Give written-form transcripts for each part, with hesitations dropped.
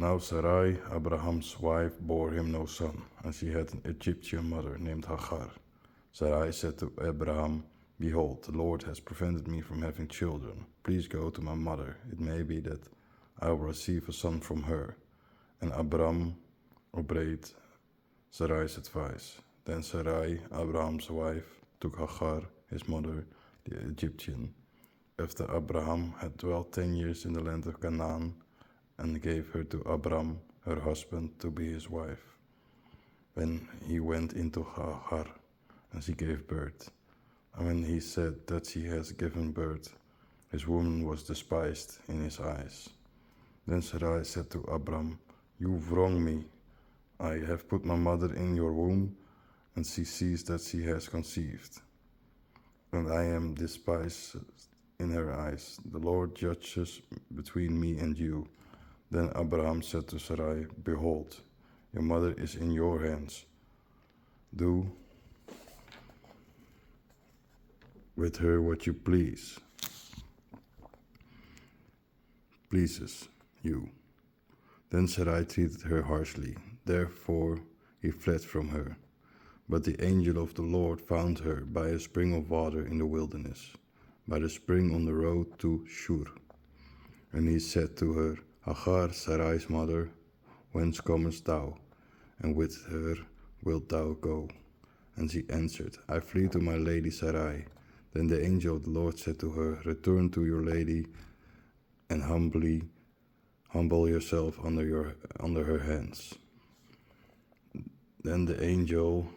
Now Sarai, Abraham's wife, bore him no son, and she had an Egyptian mother named Hagar. Sarai said to Abraham, "Behold, the Lord has prevented me from having children. Please go to my mother. It may be that I will receive a son from her." And Abraham obeyed Sarai's advice. Then Sarai, Abraham's wife, took Hagar, his mother, the Egyptian, after Abraham had dwelt 10 years in the land of Canaan, and gave her to Abram, her husband, to be his wife. When he went into Hagar, and she gave birth. And when he said that she has given birth, his woman was despised in his eyes. Then Sarai said to Abram, "You've wronged me. I have put my mother in your womb, and she sees that she has conceived. And I am despised in her eyes. The Lord judges between me and you." Then Abraham said to Sarai, "Behold, your mother is in your hands. Do with her what you pleases you." Then Sarai treated her harshly. Therefore he fled from her. But the angel of the Lord found her by a spring of water in the wilderness, by the spring on the road to Shur. And he said to her, "Hagar, Sarai's mother, whence comest thou? And with her wilt thou go?" And she answered, "I flee to my lady Sarai." Then the angel of the Lord said to her, "Return to your lady, and humble yourself under her hands." Then the angel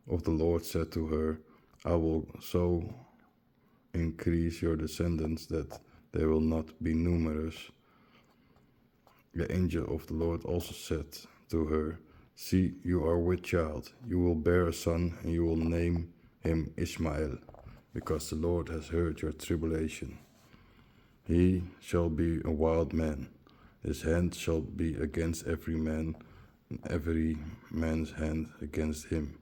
of the Lord said to her, "I will so increase your descendants that they will not be numerous." The angel of the Lord also said to her, "See, you are with child. You will bear a son, and you will name him Ishmael, because the Lord has heard your tribulation. He shall be a wild man. His hand shall be against every man, and every man's hand against him.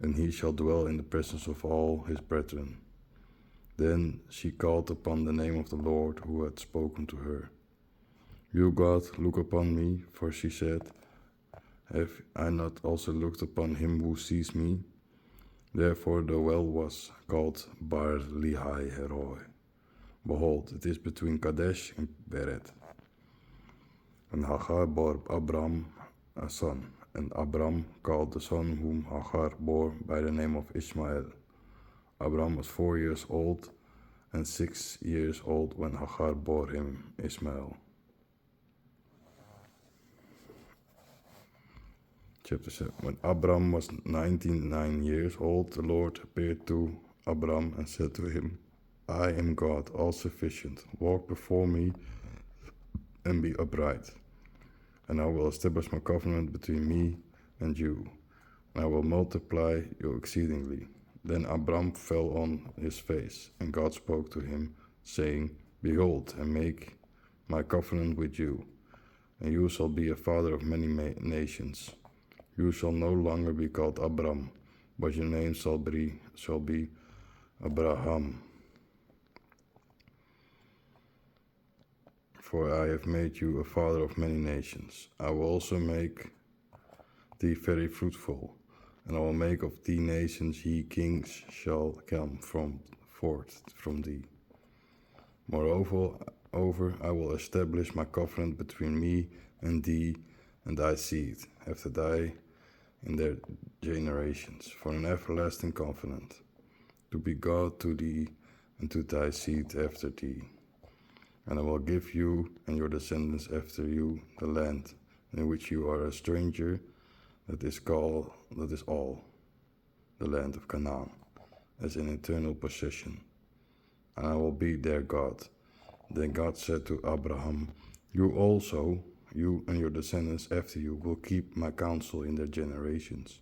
And he shall dwell in the presence of all his brethren." Then she called upon the name of the Lord who had spoken to her. "You, God, look upon me," for she said, "Have I not also looked upon him who sees me?" Therefore the well was called Bar Lihai Heroi. Behold, it is between Kadesh and Beret. And Hagar bore Abram a son, and Abram called the son whom Hagar bore by the name of Ishmael. Abram was 4 years old and 6 years old when Hagar bore him Ishmael. Chapter 7. When Abram was 99 years old, the Lord appeared to Abram and said to him, "I am God, all sufficient. Walk before me and be upright. And I will establish my covenant between me and you, and I will multiply you exceedingly." Then Abram fell on his face, and God spoke to him, saying, "Behold, I make my covenant with you, and you shall be a father of many nations. You shall no longer be called Abram, but your name shall be Abraham. For I have made you a father of many nations. I will also make thee very fruitful, and I will make of thee nations, ye kings shall come forth from thee. Moreover, I will establish my covenant between me and thee and thy seed after thy in their generations, for an everlasting covenant, to be God to thee and to thy seed after thee. And I will give you and your descendants after you the land in which you are a stranger, that is all the land of Canaan, as an eternal possession. And I will be their God." Then God said to Abraham, You and your descendants after you will keep my counsel in their generations.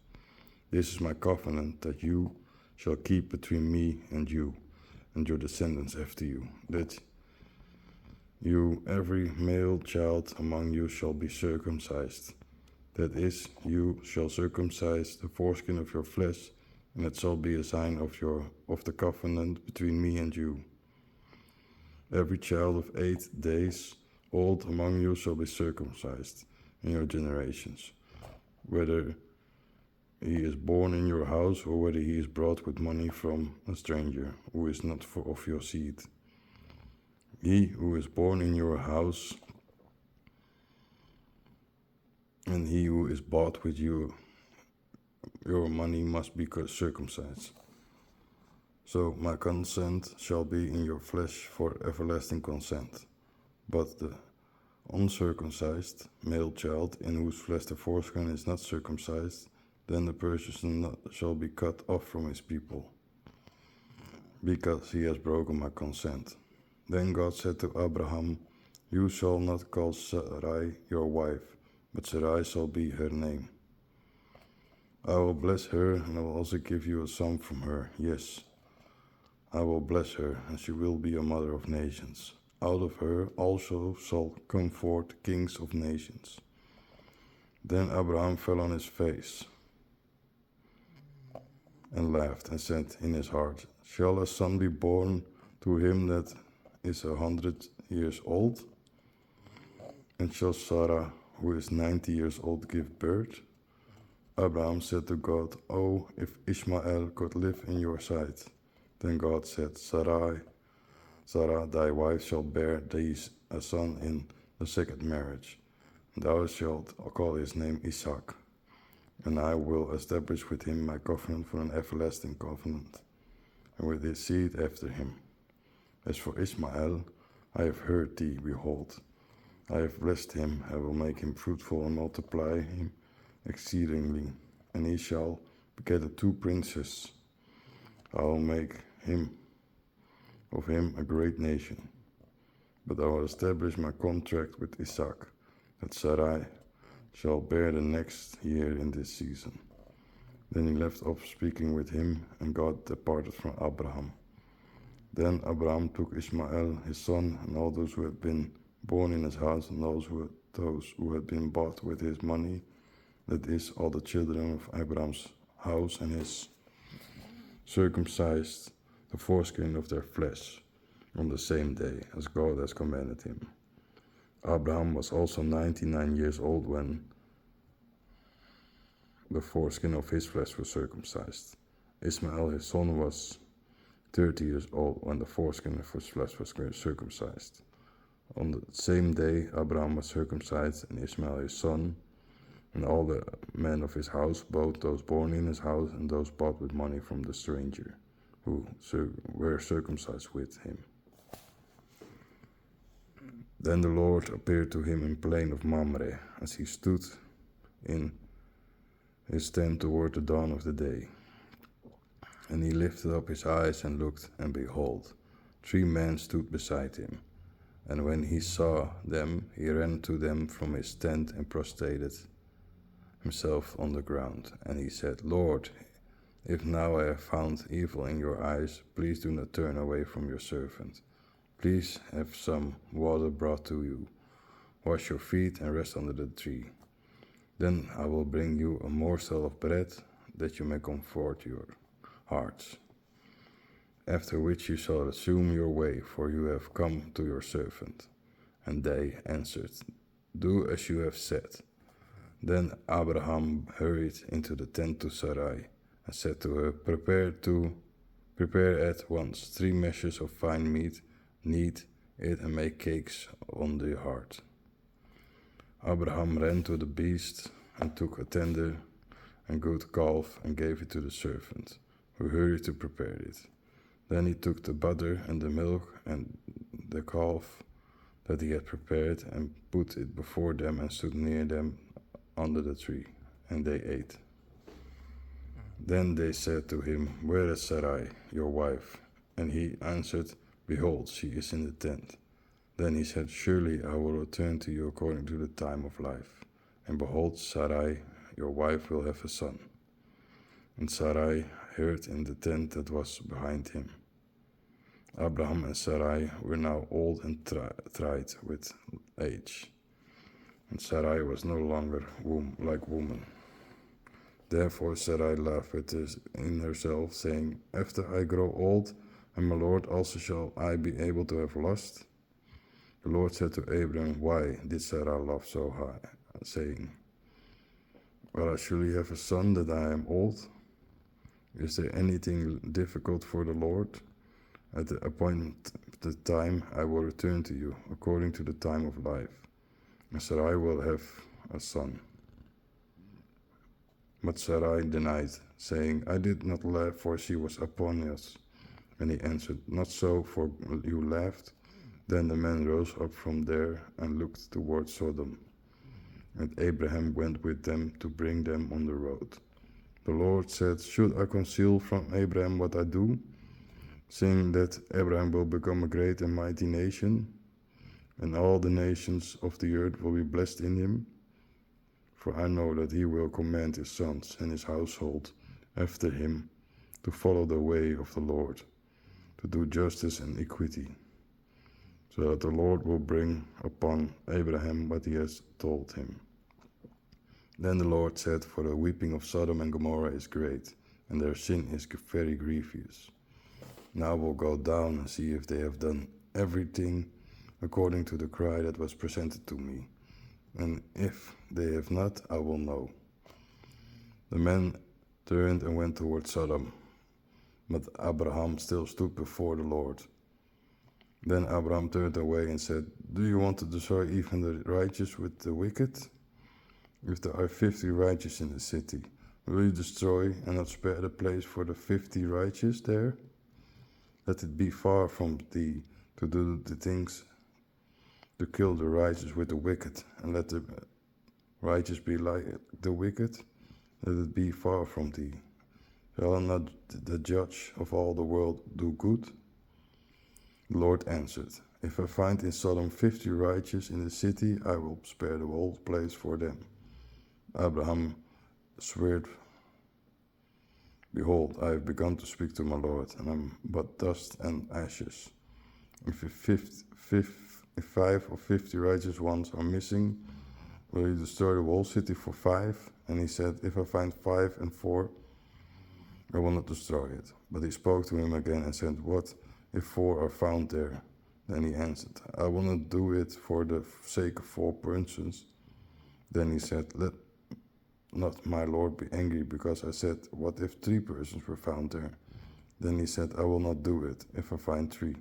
This is my covenant that you shall keep between me and you and your descendants after you, that you, every male child among you, shall be circumcised. That is, you shall circumcise the foreskin of your flesh, and it shall be a sign of the covenant between me and you. Every child of 8 days old among you shall be circumcised in your generations, whether he is born in your house or whether he is brought with money from a stranger who is not of your seed. He who is born in your house and he who is bought with your money must be circumcised. So my consent shall be in your flesh for everlasting consent. But the uncircumcised male child in whose flesh the foreskin is not circumcised, then the person shall be cut off from his people, because he has broken my consent. Then God said to Abraham, you shall not call Sarai your wife, but Sarai shall be her name. I will bless her, and I will also give you a son from her. Yes, I will bless her, and she will be a mother of nations. Out of her also shall come forth kings of nations. Then Abraham fell on his face and laughed, and said in his heart, shall a son be born to him that is 100 years old? And shall Sarah, who is 90 years old, give birth? Abraham said to God, oh, if Ishmael could live in your sight. Then God said, Sarah, thy wife shall bear thee a son in the second marriage. Thou shalt call his name Isaac, and I will establish with him my covenant for an everlasting covenant, and with his seed after him. As for Ishmael, I have heard thee, behold, I have blessed him, I will make him fruitful and multiply him exceedingly, and he shall beget 2 princes. I will make of him a great nation. But I will establish my contract with Isaac, that Sarai shall bear the next year in this season. Then he left off speaking with him, and God departed from Abraham. Then Abraham took Ishmael his son, and all those who had been born in his house, and those who had been bought with his money, that is, all the children of Abraham's house, and his circumcised the foreskin of their flesh on the same day, as God has commanded him. Abraham was also 99 years old when the foreskin of his flesh was circumcised. Ishmael his son was 30 years old when the foreskin of his flesh was circumcised. On the same day Abraham was circumcised, and Ishmael his son, and all the men of his house, both those born in his house and those bought with money from the stranger, who were circumcised with him. Then the Lord appeared to him in plain of Mamre, as he stood in his tent toward the dawn of the day. And he lifted up his eyes and looked, and behold, 3 men stood beside him. And when he saw them, he ran to them from his tent and prostrated himself on the ground. And he said, Lord, if now I have found evil in your eyes, please do not turn away from your servant. Please have some water brought to you. Wash your feet and rest under the tree. Then I will bring you a morsel of bread, that you may comfort your hearts. After which you shall resume your way, for you have come to your servant. And they answered, do as you have said. Then Abraham hurried into the tent to Sarai, and said to her, Prepare at once 3 measures of fine meat, knead it and make cakes on the hearth. Abraham ran to the beast and took a tender and good calf and gave it to the servant, who hurried to prepare it. Then he took the butter and the milk and the calf that he had prepared and put it before them and stood near them under the tree, and they ate. Then they said to him, Where is Sarai, your wife? And he answered, Behold, she is in the tent. Then he said, Surely I will return to you according to the time of life. And behold, Sarai, your wife, will have a son. And Sarai heard in the tent that was behind him. Abraham and Sarai were now old and tried with age, and Sarai was no longer like woman. Therefore Sarai laughed in herself, saying, After I grow old, and my Lord also shall I be able to have lust? The Lord said to Abraham, Why did Sarah laugh so high, saying, Will I surely have a son that I am old? Is there anything difficult for the Lord? At the appointed time I will return to you, according to the time of life, and Sarai will have a son. But Sarai denied, saying, I did not laugh, for she was upon us. And he answered, Not so, for you laughed. Then the man rose up from there and looked toward Sodom. And Abraham went with them to bring them on the road. The Lord said, Should I conceal from Abraham what I do, seeing that Abraham will become a great and mighty nation, and all the nations of the earth will be blessed in him? For I know that he will command his sons and his household after him to follow the way of the Lord, to do justice and equity, so that the Lord will bring upon Abraham what he has told him. Then the Lord said, For the weeping of Sodom and Gomorrah is great, and their sin is very grievous. Now I will go down and see if they have done everything according to the cry that was presented to me. And if they have not, I will know. The men turned and went toward Sodom, but Abraham still stood before the Lord. Then Abraham turned away and said, Do you want to destroy even the righteous with the wicked? If there are 50 righteous in the city, will you destroy and not spare the place for the 50 righteous there? Let it be far from thee to do the things to kill the righteous with the wicked, and let the righteous be like the wicked. Let it be far from thee. Shall not the judge of all the world do good? The Lord answered, If I find in Sodom 50 righteous in the city, I will spare the whole place for them. Abraham swore, Behold, I have begun to speak to my Lord, and am but dust and ashes. If 5 or 50 righteous ones are missing, will you destroy the whole city for 5? And he said, If I find 5 and 4, I will not destroy it. But he spoke to him again and said, What if 4 are found there? Then he answered, I will not do it for the sake of 4 persons. Then he said, Let not my Lord be angry, because I said, What if 3 persons were found there? Then he said, I will not do it if I find 3.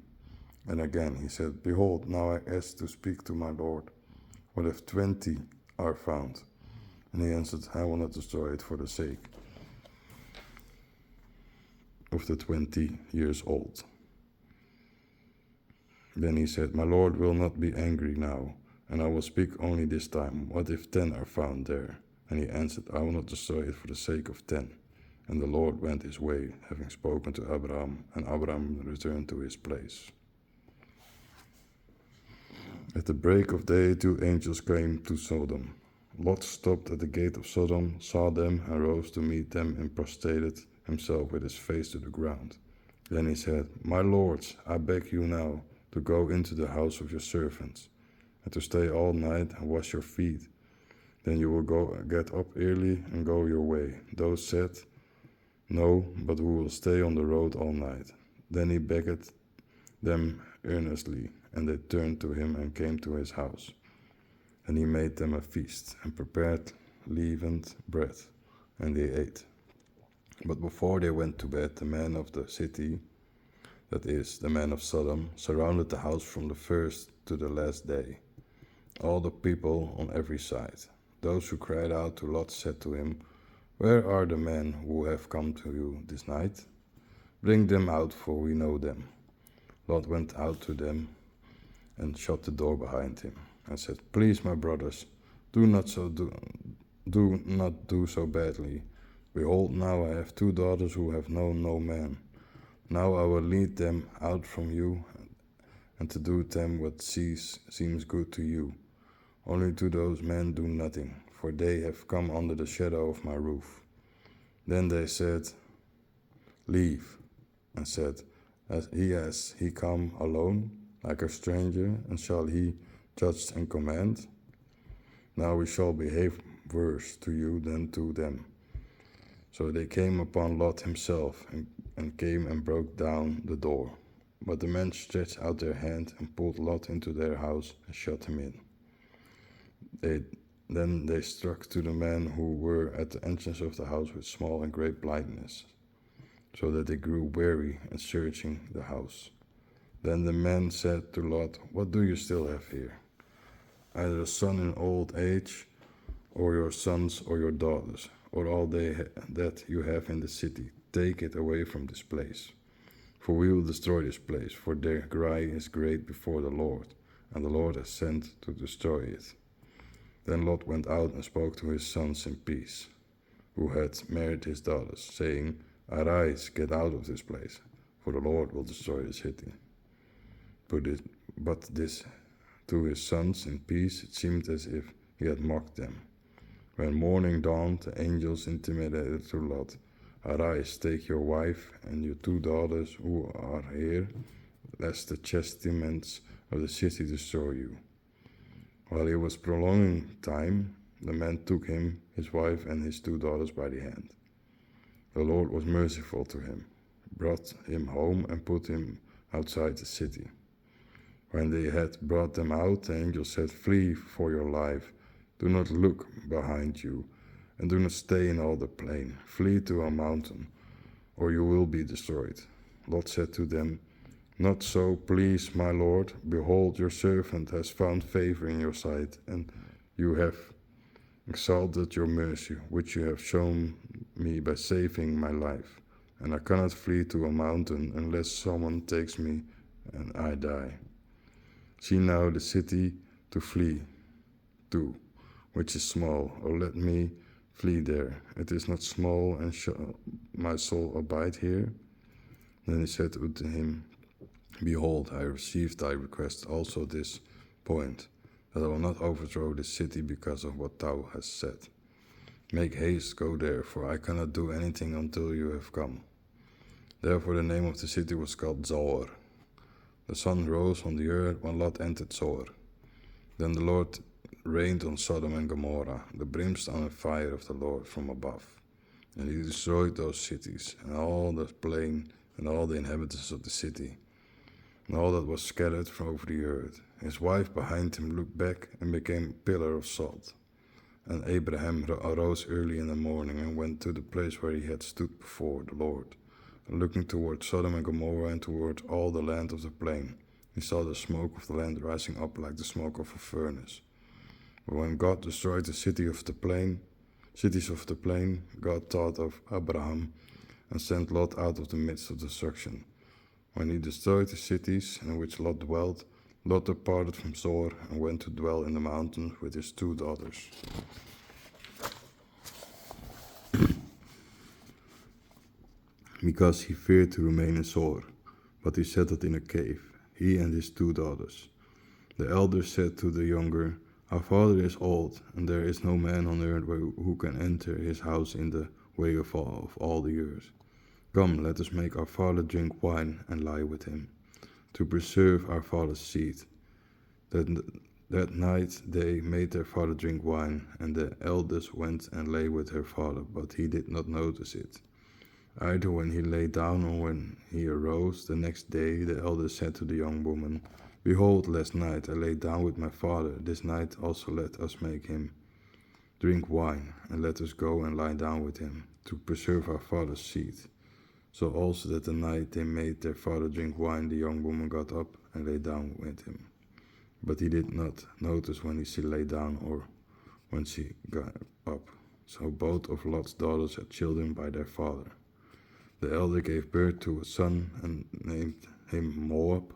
And again he said, Behold, now I ask to speak to my Lord. What if 20 are found? And he answered, I will not destroy it for the sake of the 20 years old. Then he said, My Lord will not be angry now, and I will speak only this time. What if 10 are found there? And he answered, I will not destroy it for the sake of 10. And the Lord went his way, having spoken to Abraham, and Abraham returned to his place. At the break of day, 2 angels came to Sodom. Lot stopped at the gate of Sodom, saw them, and rose to meet them, and prostrated himself with his face to the ground. Then he said, My lords, I beg you now to go into the house of your servants, and to stay all night and wash your feet. Then you will get up early and go your way. Those said, No, but we will stay on the road all night. Then he begged them earnestly, and they turned to him and came to his house. And he made them a feast, and prepared leavened bread, and they ate. But before they went to bed, the men of the city, that is, the men of Sodom, surrounded the house from the first to the last day, all the people on every side. Those who cried out to Lot said to him, Where are the men who have come to you this night? Bring them out, for we know them. Lot went out to them and shut the door behind him, and said, Please, my brothers, do not do so badly. Behold, now I have 2 daughters who have known no man. Now I will lead them out from you, and to do them what seems good to you. Only to those men do nothing, for they have come under the shadow of my roof. Then they said, Leave, and said, Has he come alone, like a stranger, and shall he judge and command? Now we shall behave worse to you than to them. So they came upon Lot himself, and came and broke down the door. But the men stretched out their hand and pulled Lot into their house and shut him in. Then they struck to the men who were at the entrance of the house with small and great blindness, so that they grew weary and searching the house. Then the men said to Lot, "What do you still have here? Either a son in old age, or your sons or your daughters, or all that you have in the city. Take it away from this place. For we will destroy this place, for their cry is great before the Lord, and the Lord has sent to destroy it." Then Lot went out and spoke to his sons in peace, who had married his daughters, saying, "Arise, get out of this place, for the Lord will destroy the city." But this to his sons in peace, it seemed as if he had mocked them. When morning dawned, the angels intimated to Lot, "Arise, take your wife and your 2 daughters who are here, lest the chastisements of the city destroy you." While he was prolonging time, the man took him, his wife, and his 2 daughters by the hand. The Lord was merciful to him, brought him home, and put him outside the city. When they had brought them out, the angel said, "Flee for your life. Do not look behind you, and do not stay in all the plain. Flee to a mountain, or you will be destroyed." Lot said to them, "Not so, please, my lord. Behold, your servant has found favor in your sight, and you have exalted your mercy, which you have shown me by saving my life. And I cannot flee to a mountain unless someone takes me and I die. See now the city to flee to, which is small, or let me flee there. It is not small, and shall my soul abide here?" Then he said unto him, "Behold, I received thy request also this point, that I will not overthrow this city because of what thou hast said. Make haste, go there, for I cannot do anything until you have come." Therefore the name of the city was called Zoar. The sun rose on the earth when Lot entered Zoar. Then the Lord rained on Sodom and Gomorrah, the brimstone and fire of the Lord from above. And he destroyed those cities, and all the plain, and all the inhabitants of the city, and all that was scattered from over the earth. His wife behind him looked back and became a pillar of salt. And Abraham arose early in the morning and went to the place where he had stood before the Lord. And looking toward Sodom and Gomorrah and toward all the land of the plain, he saw the smoke of the land rising up like the smoke of a furnace. But when God destroyed the cities of the plain, God thought of Abraham and sent Lot out of the midst of destruction. When he destroyed the cities in which Lot dwelt, Lot departed from Zoar and went to dwell in the mountains with his 2 daughters. Because he feared to remain in Zoar, but he settled in a cave, he and his 2 daughters. The elder said to the younger, "Our father is old, and there is no man on earth who can enter his house in the way of all the years. Come, let us make our father drink wine and lie with him, to preserve our father's seed." That night they made their father drink wine, and the eldest went and lay with her father, but he did not notice it. Either when he lay down or when he arose the next day, the elder said to the young woman, "Behold, last night I lay down with my father. This night also let us make him drink wine, and let us go and lie down with him, to preserve our father's seed." So also that the night they made their father drink wine, the young woman got up and lay down with him. But he did not notice when she lay down or when she got up. So both of Lot's daughters had children by their father. The elder gave birth to a son and named him Moab.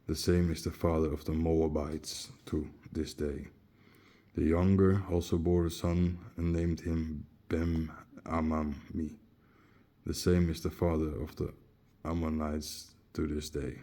The same is the father of the Moabites to this day. The younger also bore a son and named him Ben-Ammi. The same is the father of the Ammonites to this day.